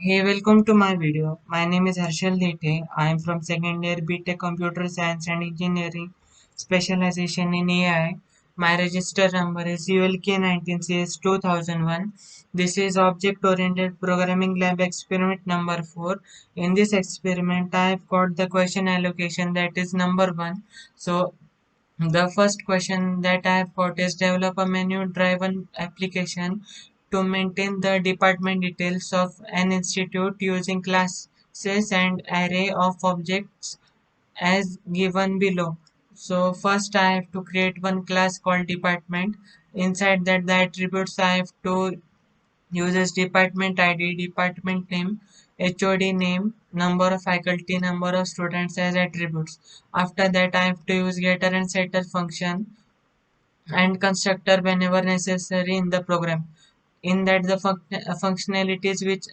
Hey, welcome to my video. My name is Harshal Dete. I am from second year BTech Computer Science and Engineering, specialization in AI. My register number is ULK19CS2001. This is Object Oriented Programming Lab Experiment number 4. In this experiment, I have got the question allocation that is number 1. So, the first question that I have got is develop a menu driven application to maintain the department details of an institute using classes and array of objects as given below. So first I have to create one class called department. Inside that the attributes I have to uses department ID, department name, HOD name, number of faculty, number of students as attributes. After that, I have to use getter and setter function and constructor whenever necessary in the program. In that, the functionalities which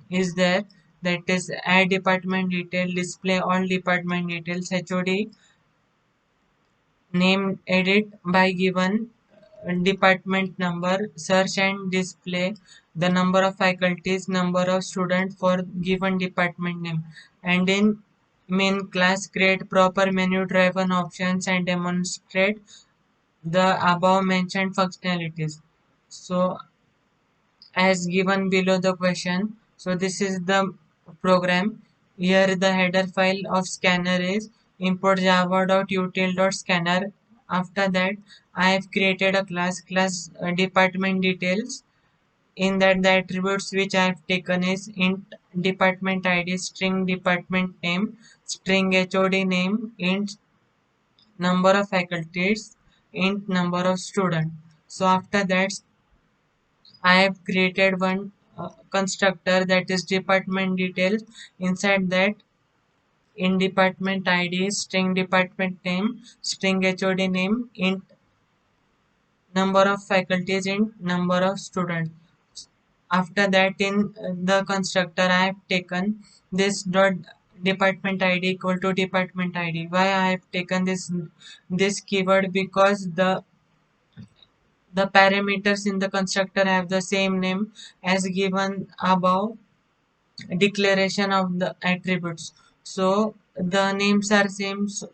is there, that is add department detail, display all department details, HOD name, edit by given department number, search and display the number of faculties, number of students for given department name, and in main class create proper menu driven options and demonstrate the above mentioned functionalities. So as given below the question, so this is the program. Here the header file of scanner is import java.util.scanner. After that I have created a class department details. In that the attributes which I have taken is int department id, string department name, string hod name, int number of faculties, int number of students. So after that I have created one constructor that is department details. Inside that, in department ID, string department name, string HOD name, int number of faculties, int number of students. After that, in the constructor, I have taken this dot department ID equal to department ID. Why I have taken this keyword? Because the parameters in the constructor have the same name as given above declaration of the attributes, so the names are same, so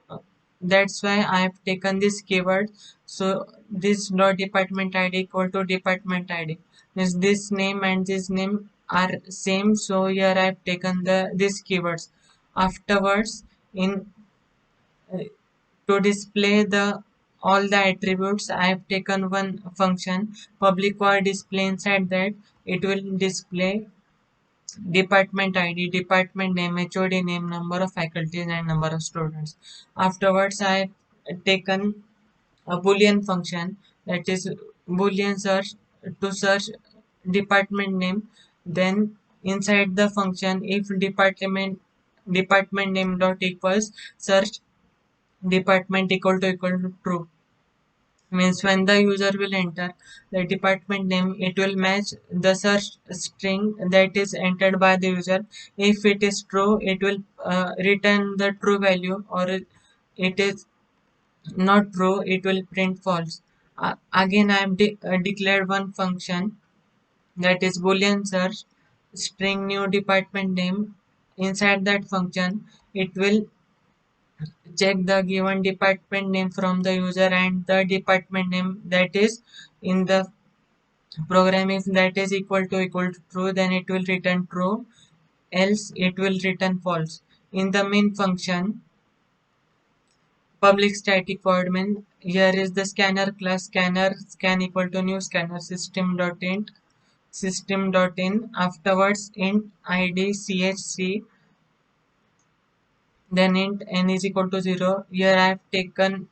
that's why I have taken this keyword. So this dot department id equal to department id means this name and this name are same, so here I have taken the these keywords. Afterwards, in to display the all the attributes, I have taken one function public void display. Inside that it will display department ID, department name, HOD name, number of faculties, and number of students. Afterwards, I have taken a Boolean function, that is Boolean search, to search department name. Then inside the function, if department name dot equals search department equal to true, means when the user will enter the department name, it will match the search string that is entered by the user. If it is true, it will return the true value, or it is not true, it will print false. Again I have declared one function, that is boolean search string new department name. Inside that function, it will check the given department name from the user and the department name that is in the program. If that is equal to true, then it will return true, else it will return false. In the main function, public static void main, here is the scanner class, scan equal to new scanner system.in. Afterwards, int id chc, then int n is equal to 0. Here I have taken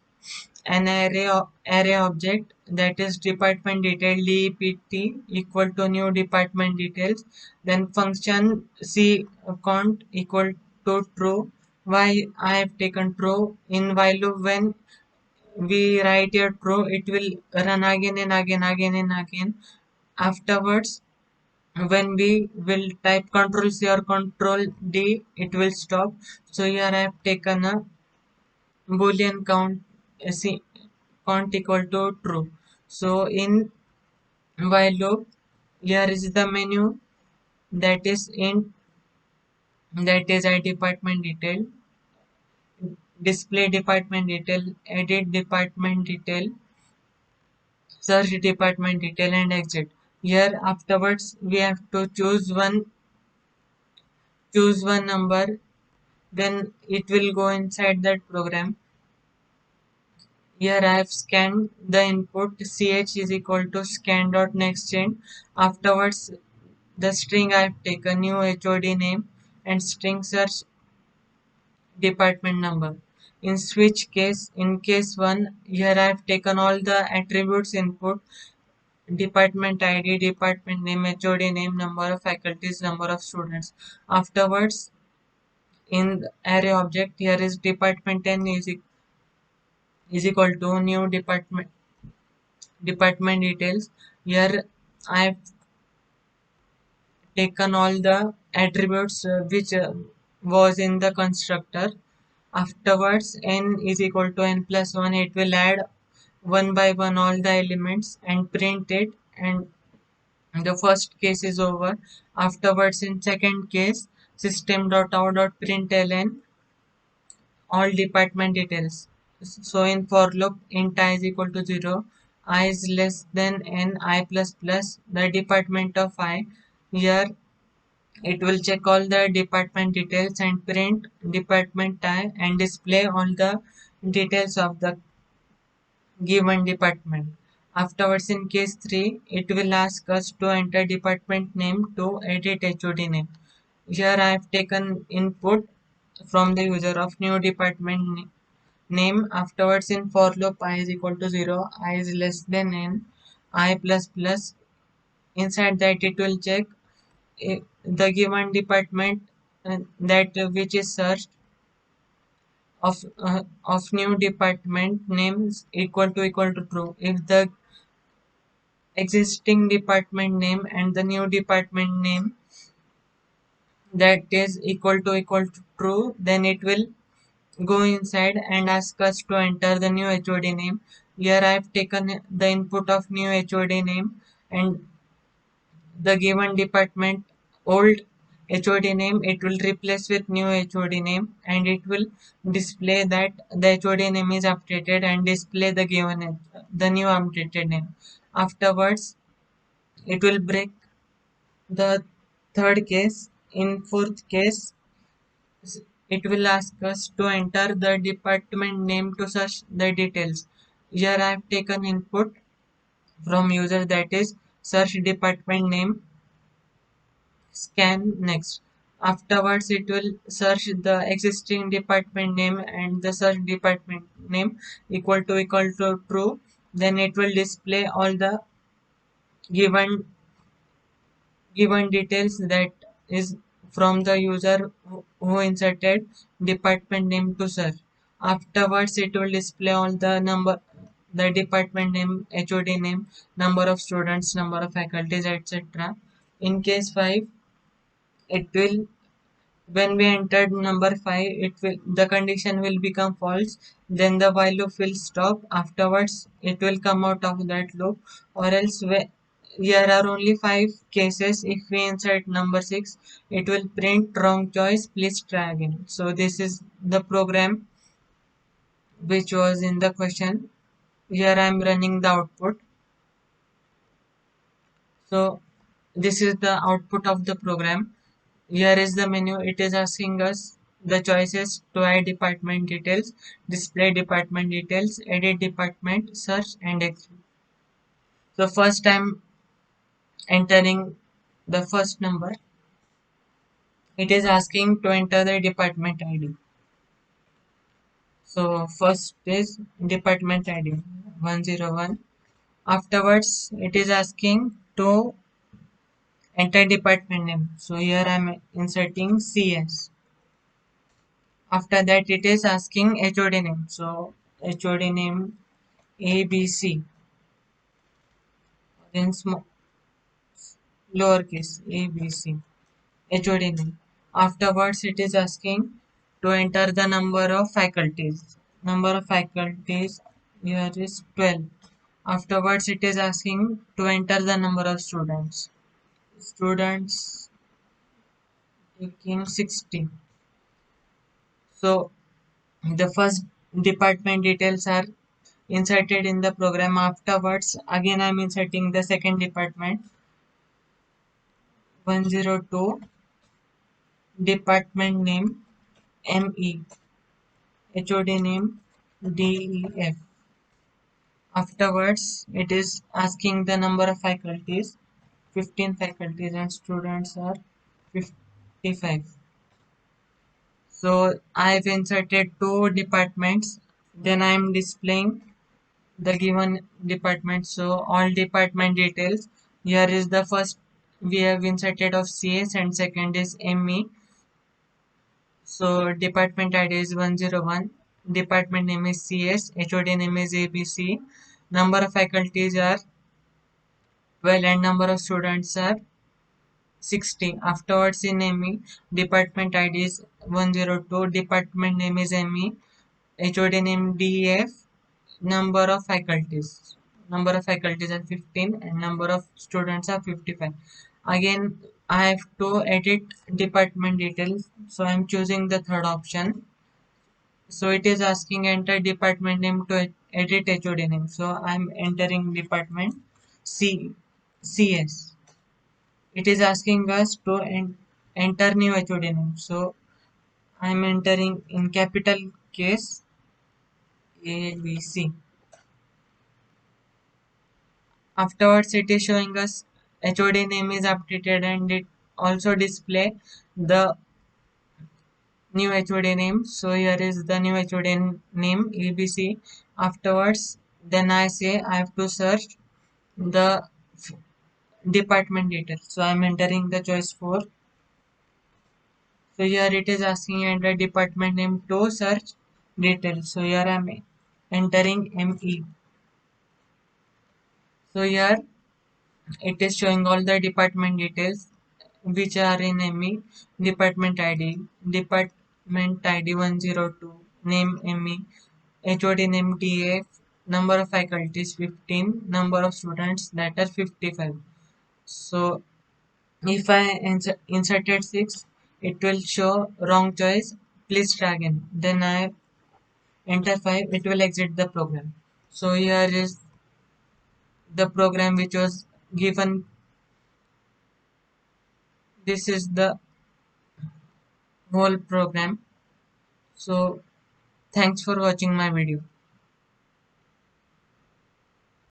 an array object, that is department detail dept equal to new department details. Then function c count equal to true. Why I have taken true? In while loop, when we write here true, it will run again and again. Afterwards, when we will type control c or control d, it will stop. So here I have taken a boolean count, count equal to true. So in while loop, here is the menu. that is int, that is a department detail, display department detail, edit department detail, search department detail, and exit. Here afterwards we have to choose one number, then it will go inside that program. Here I have scanned the input ch is equal to scan.nextGen. Afterwards the string I have taken new HOD name and string search department number. In switch case, in case 1, here I have taken all the attributes input, department ID, department name, HOD name, number of faculties, number of students. Afterwards, in the array object, here is department n is equal to new department details. Here I have taken all the attributes which was in the constructor. Afterwards, n is equal to n plus 1. It will add one by one all the elements and print it, and the first case is over. Afterwards, in second case, system.out.println all department details. So in for loop, int I is equal to 0, I is less than n, I plus plus the department of I. Here it will check all the department details and print department I and display all the details of the given department. Afterwards, in case 3, it will ask us to enter department name to edit HOD name. Here I have taken input from the user of new department name. Afterwards, in for loop, I is equal to 0, I is less than n, I plus plus. Inside that, it will check the given department that which is searched of new department names equal to true. If the existing department name and the new department name that is equal to true, then it will go inside and ask us to enter the new HOD name. Here I have taken the input of new HOD name and the given department old HOD name, it will replace with new HOD name and it will display that the HOD name is updated and display the new updated name. Afterwards, it will break the third case. In fourth case, it will ask us to enter the department name to search the details. Here I have taken input from user, that is search department name, scan next. Afterwards, it will search the existing department name and the search department name equal to true. Then it will display all the given given details that is from the user who inserted department name to search. Afterwards, it will display all the department name, HOD name, number of students, number of faculties, etc. In case 5, it will when we entered number 5, it will the condition will become false, then the while loop will stop. Afterwards, it will come out of that loop, or else here are only 5 cases. If we insert number 6, it will print wrong choice, please try again. So this is the program which was in the question. Here I am running the output. So this is the output of the program. Here is the menu. It is asking us the choices to add department details, display department details, edit department, search, and exit. So first I'm entering the first number. It is asking to enter the department ID. So first is department ID 101. Afterwards, it is asking to enter department name. So here I'm inserting CS. After that, it is asking HOD name. So HOD name ABC, then small lowercase ABC, HOD name. Afterwards, it is asking to enter the number of faculties. Number of faculties here is 12. Afterwards, it is asking to enter the number of students. Students taking 60. So the first department details are inserted in the program. Afterwards, again I'm inserting the second department, 102, department name ME, HOD name DEF. Afterwards, it is asking the number of faculties, 15 faculties, and students are 55. So I've inserted two departments. Then I'm displaying the given department. So all department details. Here is the first we have inserted of CS and second is ME. So department ID is 101. Department name is CS. HOD name is ABC. Number of faculties are 12 and number of students are 60. Afterwards in ME, department ID is 102. Department name is ME. HOD name DF. Number of faculties. Number of faculties are 15 and number of students are 55. Again, I have to edit department details. So I am choosing the third option. So it is asking enter department name to edit HOD name. So I am entering department CS. It is asking us to enter new HOD name. So I am entering in capital case ABC. Afterwards, it is showing us HOD name is updated and it also display the new HOD name. So here is the new HOD name ABC. Afterwards, then I say I have to search the department details. So I'm entering the choice 4. So here it is asking enter department name to search details. So here I'm entering ME. So here it is showing all the department details which are in ME. Department ID 102, name ME, HOD name DF, number of faculties 15, number of students that are 55. So if I inserted 6, it will show wrong choice. Please try again. Then I enter 5, it will exit the program. So here is the program which was given. This is the whole program. So thanks for watching my video.